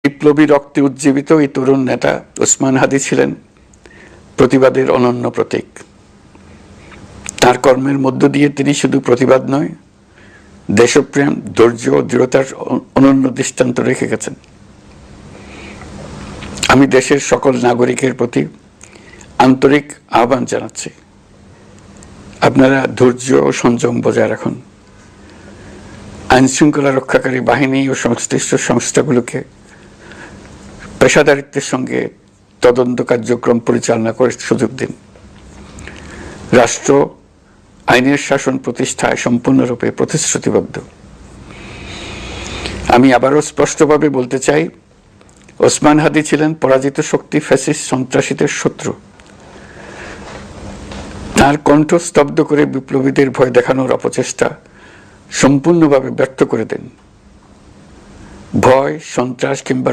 বিপ্লবী রক্তে উজ্জীবিত এই তরুণ নেতা ওসমান হাদী ছিলেন প্রতিবাদের অনন্য প্রতীক। তার কর্মের মধ্য দিয়ে তিনি শুধু প্রতিবাদ নয়, দেশপ্রেম, ধৈর্য ও দৃঢ়তার অনন্য দৃষ্টান্ত রেখে গেছেন। আমি দেশের সকল নাগরিকের প্রতি আন্তরিক আহ্বান জানাচ্ছি, আপনারা ধৈর্য ও সংযম বজায় রাখুন। আইনশৃঙ্খলা রক্ষাকারী বাহিনী ও সংশ্লিষ্ট সংস্থাগুলোকে পেশাদারিত্বের সঙ্গে তদন্ত কার্যক্রম পরিচালনা করে সুযোগ দিন। রাষ্ট্র আইনের শাসন প্রতিষ্ঠায় সম্পূর্ণরূপে প্রতিশ্রুতিবদ্ধ। আমি আবারও স্পষ্টভাবে বলতে চাই, ওসমান হাদী ছিলেন পরাজিত শক্তি, ফ্যাসিস্ট সন্ত্রাসীদের শত্রু। তার কণ্ঠ স্তব্ধ করে বিপ্লবীদের ভয় দেখানোর অপচেষ্টা সম্পূর্ণভাবে ব্যর্থ করে দেন। ভয়, সন্ত্রাস কিংবা